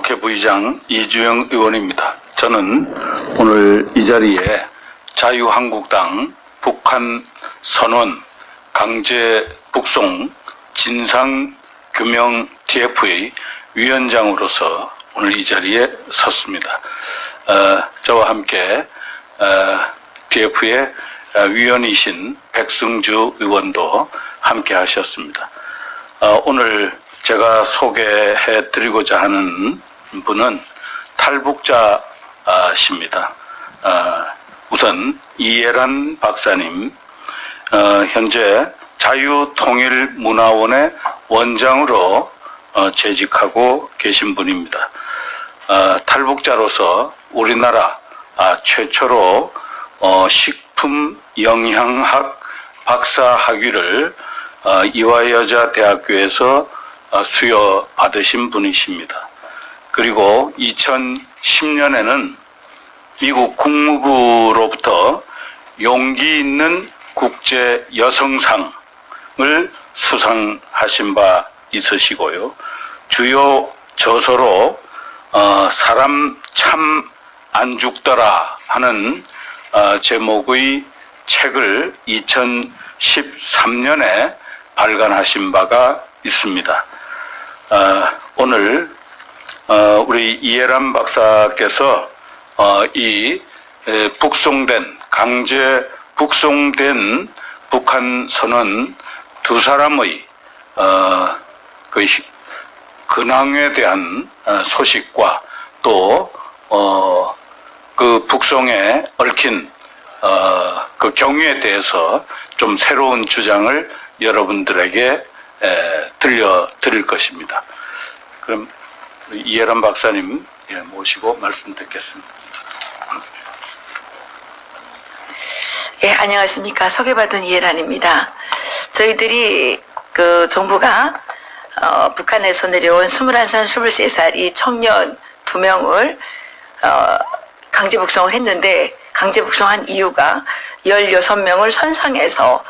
국회 부의장 이주영 의원입니다. 저는 오늘 이 자리에 자유한국당 북한 선언 강제 북송 진상규명 TF의 위원장으로서 오늘 이 자리에 섰습니다. 저와 함께 TF의 위원이신 백승주 의원도 함께 하셨습니다. 오늘 제가 소개해 드리고자 하는 분은 탈북자십니다. 우선 이해란 박사님, 현재 자유통일문화원의 원장으로 재직하고 계신 분입니다. 탈북자로서 우리나라 최초로 식품영양학 박사학위를 이화여자대학교에서 수여받으신 분이십니다. 그리고 2010년에는 미국 국무부로부터 용기 있는 국제 여성상을 수상하신 바 있으시고요. 주요 저서로 사람 참 안 죽더라 하는 제목의 책을 2013년에 발간하신 바가 있습니다. 오늘 우리 이해란 박사께서 이 강제 북송된 북한 선원 두 사람의 그 근황에 대한 소식과 또 그 북송에 얽힌 그 경위에 대해서 좀 새로운 주장을 여러분들에게 들려드릴 것입니다. 그럼 이해란 박사님 모시고 말씀 듣겠습니다. 예, 안녕하십니까. 소개받은 이해란입니다. 저희들이 정부가 북한에서 내려온 21살, 23살 이 청년 2명을 강제 북송을 했는데, 강제 북송한 이유가 16명을 선상에서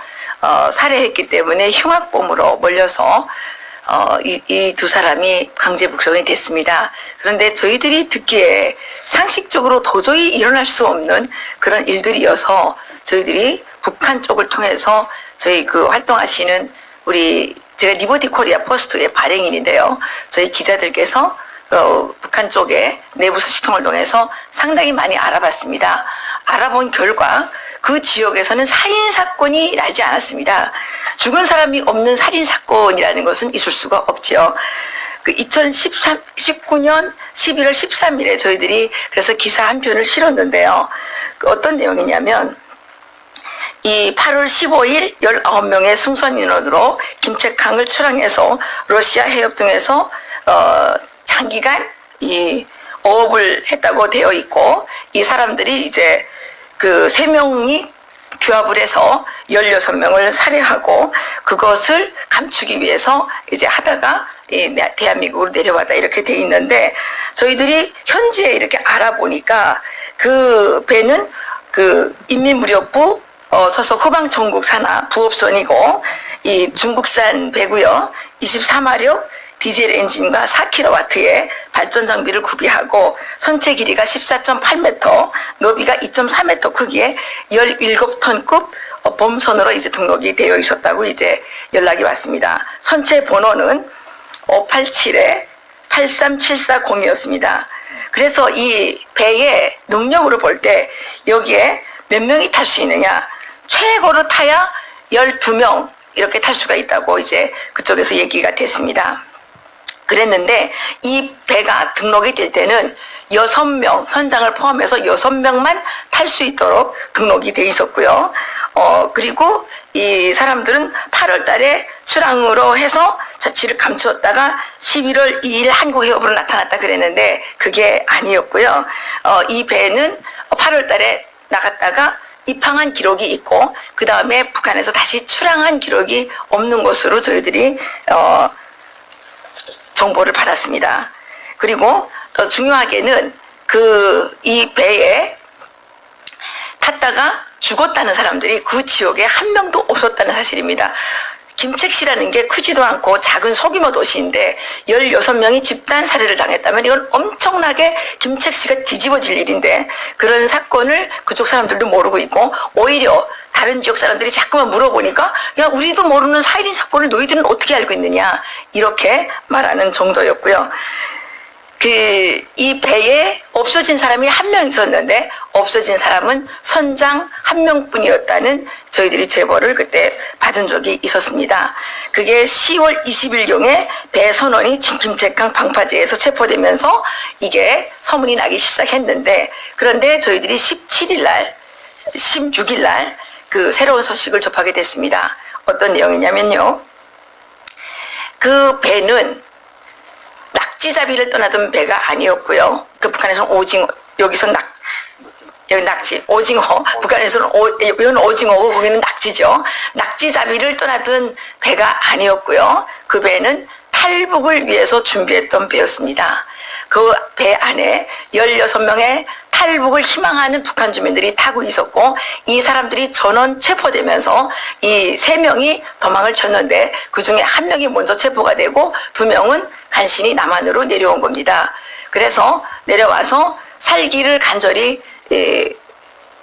살해했기 때문에 흉악범으로 몰려서 이 두 사람이 강제 북송이 됐습니다. 그런데 저희들이 듣기에 상식적으로 도저히 일어날 수 없는 그런 일들이어서 저희들이 북한 쪽을 통해서 저희 활동하시는 제가 리버티 코리아 포스트의 발행인인데요. 저희 기자들께서 북한 쪽에 내부 소식통을 통해서 상당히 많이 알아봤습니다. 알아본 결과 그 지역에서는 살인사건이 나지 않았습니다. 죽은 사람이 없는 살인사건이라는 것은 있을 수가 없죠. 2019년 11월 13일에 저희들이 그래서 기사 한 편을 실었는데요. 어떤 내용이냐면, 이 8월 15일 19명의 승선 인원으로 김책항을 출항해서 러시아 해협 등에서 장기간 이 어업을 했다고 되어 있고, 이 사람들이 이제 3명이 규합을 해서 16명을 살해하고 그것을 감추기 위해서 이제 하다가 대한민국으로 내려왔다 이렇게 돼 있는데, 저희들이 현지에 이렇게 알아보니까 그 배는 인민무력부 소속 후방전국 산하 부업선이고, 이 중국산 배고요. 24마력 디젤 엔진과 4kW의 발전 장비를 구비하고 선체 길이가 14.8m, 너비가 2.4m 크기의 17톤급 범선으로 이제 등록이 되어 있었다고 이제 연락이 왔습니다. 선체 번호는 587-83740이었습니다. 그래서 이 배의 능력으로 볼 때 여기에 몇 명이 탈 수 있느냐? 최고로 타야 12명 이렇게 탈 수가 있다고 이제 그쪽에서 얘기가 됐습니다. 그랬는데 이 배가 등록이 될 때는 6명, 선장을 포함해서 6명만 탈 수 있도록 등록이 돼 있었고요. 그리고 이 사람들은 8월 달에 출항으로 해서 자취를 감추었다가 11월 2일 한국 해협으로 나타났다 그랬는데 그게 아니었고요. 이 배는 8월 달에 나갔다가 입항한 기록이 있고, 그 다음에 북한에서 다시 출항한 기록이 없는 것으로 저희들이 정보를 받았습니다. 그리고 더 중요하게는 이 배에 탔다가 죽었다는 사람들이 그 지역에 한 명도 없었다는 사실입니다. 김책시라는 게 크지도 않고 작은 소규모 도시인데 16명이 집단 살해를 당했다면 이건 엄청나게 김책시가 뒤집어질 일인데 그런 사건을 그쪽 사람들도 모르고 있고 오히려 다른 지역 사람들이 자꾸만 물어보니까 야 우리도 모르는 살인 사건을 너희들은 어떻게 알고 있느냐 이렇게 말하는 정도였고요. 이 배에 없어진 사람이 한 명 있었는데 없어진 사람은 선장 한 명뿐이었다는 저희들이 제보를 그때 받은 적이 있었습니다. 그게 10월 20일경에 배 선원이 김책강 방파제에서 체포되면서 이게 소문이 나기 시작했는데 그런데 저희들이 17일 날, 16일 날 그 새로운 소식을 접하게 됐습니다. 어떤 내용이냐면요. 그 배는 낙지잡이를 떠나던 배가 아니었고요. 그 북한에서는 오징어, 여기서 여기 낙지, 오징어, 북한에서는 여기는 오징어고 거기는 낙지죠. 낙지잡이를 떠나던 배가 아니었고요. 그 배는 탈북을 위해서 준비했던 배였습니다. 그 배 안에 16명의 탈북을 희망하는 북한 주민들이 타고 있었고 이 사람들이 전원 체포되면서 이 3명이 도망을 쳤는데 그중에 1명이 먼저 체포가 되고 2명은 간신히 남한으로 내려온 겁니다. 그래서 내려와서 살기를 간절히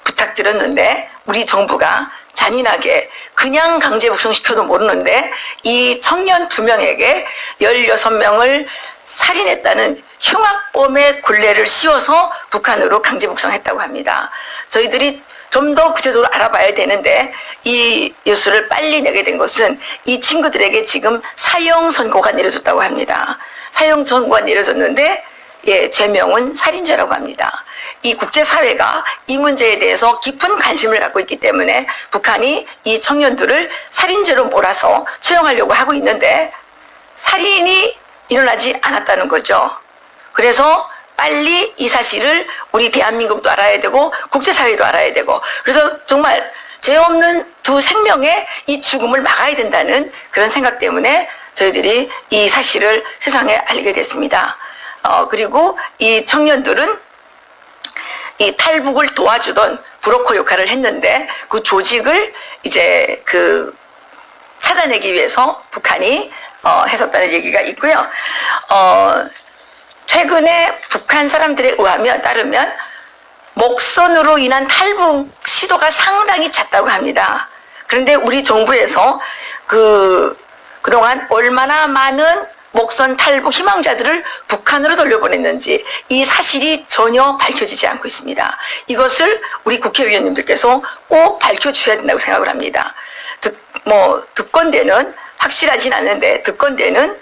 부탁드렸는데 우리 정부가 잔인하게 그냥 강제 북송시켜도 모르는데 이 청년 2명에게 16명을 살인했다는 흉악범의 굴레를 씌워서 북한으로 강제 북송했다고 합니다. 저희들이 좀 더 구체적으로 알아봐야 되는데 이 뉴스를 빨리 내게 된 것은 이 친구들에게 지금 사형 선고가 내려졌다고 합니다. 사형 선고가 내려졌는데 죄명은 살인죄라고 합니다. 이 국제사회가 이 문제에 대해서 깊은 관심을 갖고 있기 때문에 북한이 이 청년들을 살인죄로 몰아서 처형하려고 하고 있는데 살인이 일어나지 않았다는 거죠. 그래서 빨리 이 사실을 우리 대한민국도 알아야 되고 국제사회도 알아야 되고 그래서 정말 죄 없는 2 생명의 이 죽음을 막아야 된다는 그런 생각 때문에 저희들이 이 사실을 세상에 알리게 됐습니다. 그리고 이 청년들은 이 탈북을 도와주던 브로커 역할을 했는데 그 조직을 이제 찾아내기 위해서 북한이 했었다는 얘기가 있고요. 최근에 북한 사람들에 따르면 목선으로 인한 탈북 시도가 상당히 잦다고 합니다. 그런데 우리 정부에서 그동안 얼마나 많은 목선 탈북 희망자들을 북한으로 돌려보냈는지 이 사실이 전혀 밝혀지지 않고 있습니다. 이것을 우리 국회의원님들께서 꼭 밝혀주셔야 된다고 생각을 합니다. 득권대는 확실하진 않는데 득권대는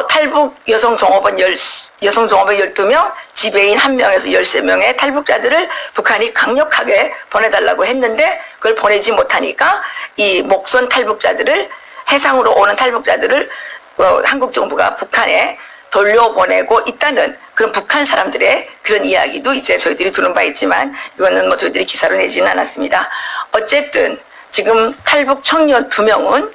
탈북 여성 종업원 12명, 지배인 1명에서 13명의 탈북자들을 북한이 강력하게 보내달라고 했는데 그걸 보내지 못하니까 이 목선 탈북자들을 해상으로 오는 탈북자들을 한국 정부가 북한에 돌려보내고 있다는 그런 북한 사람들의 그런 이야기도 이제 저희들이 들은 바 있지만 이거는 저희들이 기사로 내지는 않았습니다. 어쨌든 지금 탈북 청년 2명은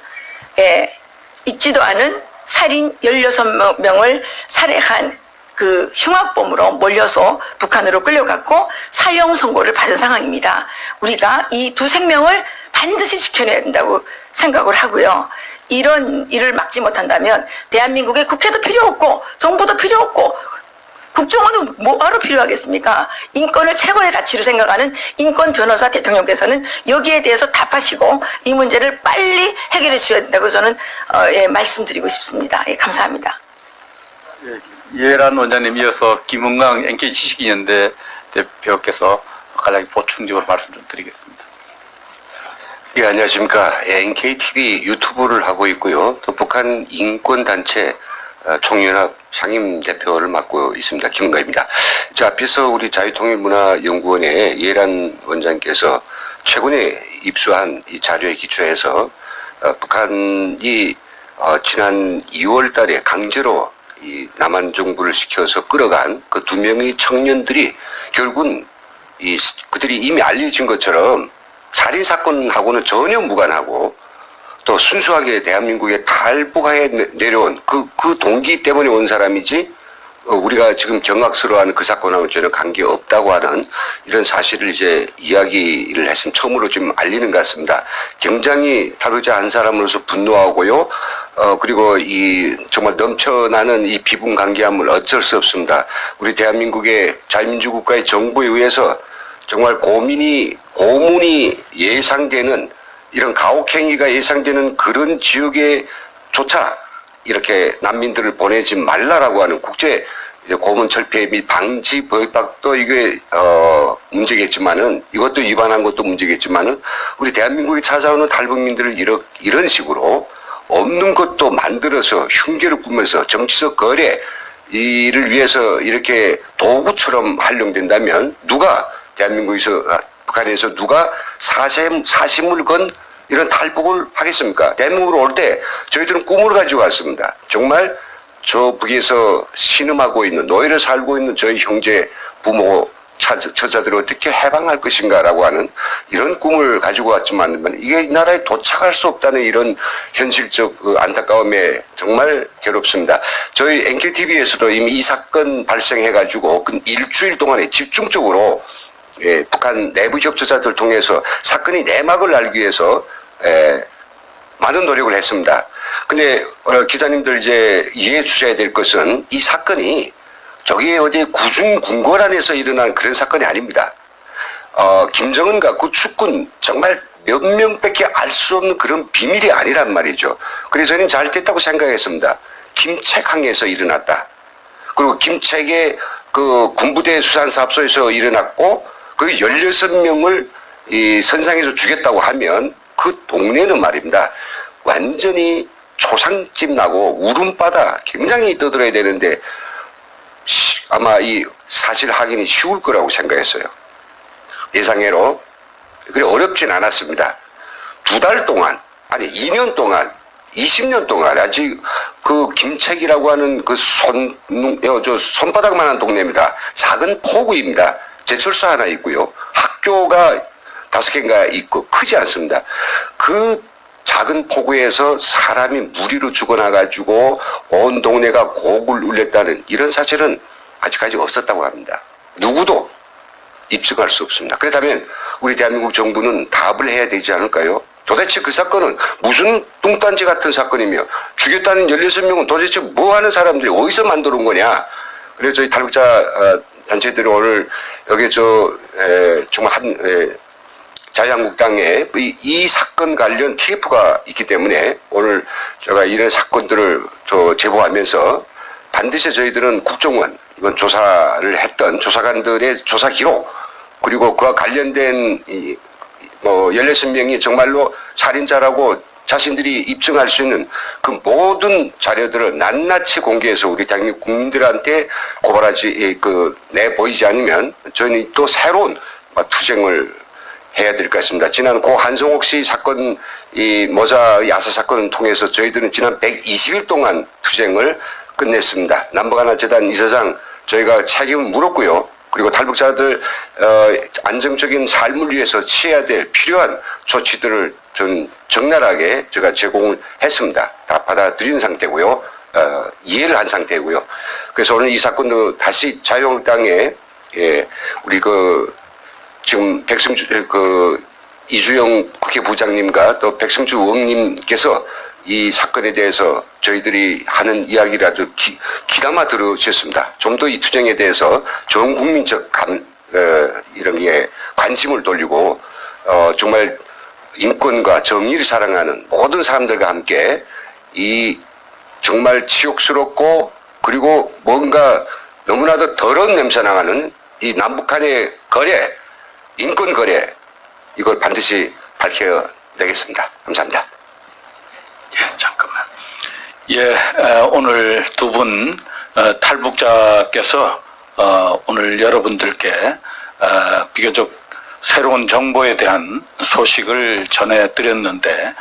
있지도 않은 살인 16명을 살해한 그 흉악범으로 몰려서 북한으로 끌려갔고 사형 선고를 받은 상황입니다. 우리가 이 2 생명을 반드시 지켜내야 된다고 생각을 하고요. 이런 일을 막지 못한다면 대한민국의 국회도 필요 없고 정부도 필요 없고 국정원은 뭐하러 필요하겠습니까? 인권을 최고의 가치로 생각하는 인권 변호사 대통령께서는 여기에 대해서 답하시고 이 문제를 빨리 해결해 주셔야 된다고 저는 말씀드리고 싶습니다. 감사합니다. 이해란 원장님 이어서 김은강 NK지식인연대 대표께서 간략히 보충적으로 말씀 좀 드리겠습니다. 예, 안녕하십니까. NKTV 유튜브를 하고 있고요. 또 북한 인권단체 총연합 상임대표를 맡고 있습니다. 김은가입니다. 자, 앞에서 우리 자유통일문화연구원의 이해란 원장께서 최근에 입수한 이 자료에 기초해서 북한이 지난 2월 달에 강제로 이 남한 정부를 시켜서 끌어간 그 2명의 청년들이 결국은 그들이 이미 알려진 것처럼 살인사건하고는 전혀 무관하고 또 순수하게 대한민국에 탈북하에 내려온 그 동기 때문에 온 사람이지 우리가 지금 경악스러워하는 그 사건하고 전혀 관계 없다고 하는 이런 사실을 이제 이야기를 했으면 처음으로 좀 알리는 것 같습니다. 굉장히 탈북자 한 사람으로서 분노하고요. 그리고 이 정말 넘쳐나는 이 비분 관계함을 어쩔 수 없습니다. 우리 대한민국의 자유민주국가의 정부에 의해서 정말 고문이 예상되는 이런 가혹행위가 예상되는 그런 지역에조차 이렇게 난민들을 보내지 말라라고 하는 국제 고문 철폐 및 방지 법학도 이게 문제겠지만은 이것도 위반한 것도 문제겠지만은 우리 대한민국에 찾아오는 탈북민들을 이런 식으로 없는 것도 만들어서 흉기를 꾸면서 정치적 거래 이를 위해서 이렇게 도구처럼 활용된다면 누가 대한민국에서 북한에서 누가 사심을 건 이런 탈북을 하겠습니까? 대한민국으로 올 때 저희들은 꿈을 가지고 왔습니다. 정말 저 북에서 신음하고 있는 노예를 살고 있는 저희 형제 부모 처자들을 어떻게 해방할 것인가라고 하는 이런 꿈을 가지고 왔지만 이게 이 나라에 도착할 수 없다는 이런 현실적 안타까움에 정말 괴롭습니다. 저희 NKTV에서도 이미 이 사건 발생해가지고 그 일주일 동안에 집중적으로 북한 내부 협조자들 통해서 사건이 내막을 알기 위해서 많은 노력을 했습니다. 근데 기자님들 이제 이해해 주셔야 될 것은 이 사건이 저기 어디 구중궁궐 안에서 일어난 그런 사건이 아닙니다. 김정은과 그 축군 정말 몇 명밖에 알 수 없는 그런 비밀이 아니란 말이죠. 그래서 저는 잘 됐다고 생각했습니다. 김책항에서 일어났다. 그리고 김책의 그 군부대 수산사업소에서 일어났고 그 16명을 이 선상에서 죽였다고 하면 그 동네는 말입니다. 완전히 초상집 나고 울음바다 굉장히 떠들어야 되는데 아마 이 사실 확인이 쉬울 거라고 생각했어요. 예상외로. 그래 어렵진 않았습니다. 2달 동안, 아니 2년 동안, 20년 동안 아직 그 김책이라고 하는 그 손바닥만한 동네입니다. 작은 포구입니다. 제철소 하나 있고요. 학교가 5개인가 있고 크지 않습니다. 그 작은 포구에서 사람이 무리로 죽어나가지고 온 동네가 곡을 울렸다는 이런 사실은 아직까지 없었다고 합니다. 누구도 입증할 수 없습니다. 그렇다면 우리 대한민국 정부는 답을 해야 되지 않을까요? 도대체 그 사건은 무슨 뚱딴지 같은 사건이며 죽였다는 16명은 도대체 뭐 하는 사람들이 어디서 만들어 온 거냐? 그래서 저희 탈북자 단체들이 오늘 여기 정말 자유한국당에 이 사건 관련 TF가 있기 때문에 오늘 제가 이런 사건들을 제보하면서 반드시 저희들은 국정원 이건 조사를 했던 조사관들의 조사 기록 그리고 그와 관련된 16명이 정말로 살인자라고 자신들이 입증할 수 있는 그 모든 자료들을 낱낱이 공개해서 우리 대한민국 국민들한테 고발하지 내보이지 않으면 저희는 또 새로운 투쟁을 해야 될 것 같습니다. 지난 고 한성옥 씨 사건, 이 모자 야사 사건을 통해서 저희들은 지난 120일 동안 투쟁을 끝냈습니다. 남북하나재단 이사장 저희가 책임을 물었고요. 그리고 탈북자들 안정적인 삶을 위해서 취해야 될 필요한 조치들을 전 적나라하게 제가 제공을 했습니다. 다 받아들인 상태고요. 이해를 한 상태고요. 그래서 오늘 이 사건도 다시 자유한국당에 우리 지금 이주영 국회부장님과 또 백승주 의원님께서 이 사건에 대해서 저희들이 하는 이야기를 아주 귀담아 들어주셨습니다. 좀 더 이 투쟁에 대해서 전 국민적 이런 관심을 돌리고 정말 인권과 정의를 사랑하는 모든 사람들과 함께 이 정말 치욕스럽고 그리고 뭔가 너무나도 더러운 냄새 나가는 이 남북한의 거래, 인권 거래 이걸 반드시 밝혀내겠습니다. 감사합니다. 예, 잠깐만. 오늘 두 분 탈북자께서 오늘 여러분들께 비교적 새로운 정보에 대한 소식을 전해드렸는데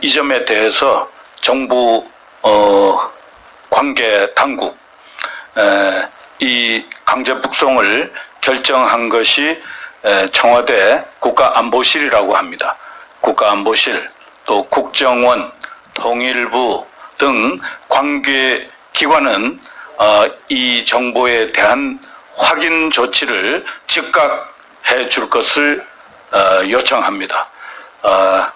이 점에 대해서 정부 관계 당국 이 강제 북송을 결정한 것이 청와대 국가안보실이라고 합니다. 국가안보실 또 국정원, 통일부 등 관계기관은 이 정보에 대한 확인 조치를 즉각 해줄 것을 요청합니다.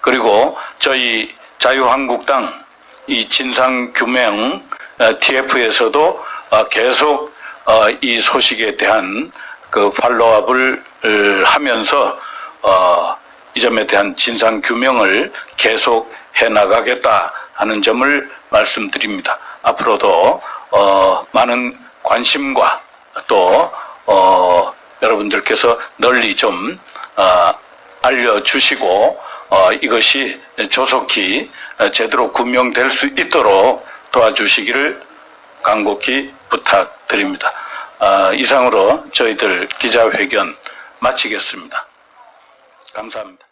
그리고 저희 자유한국당 이 진상규명 TF에서도 계속 이 소식에 대한 그 팔로업을 하면서 이 점에 대한 진상규명을 계속 해나가겠다 하는 점을 말씀드립니다. 앞으로도 많은 관심과 또 여러분들께서 널리 좀 알려주시고 이것이 조속히 제대로 규명될 수 있도록 도와주시기를 간곡히 부탁드립니다. 이상으로 저희들 기자회견 마치겠습니다. 감사합니다.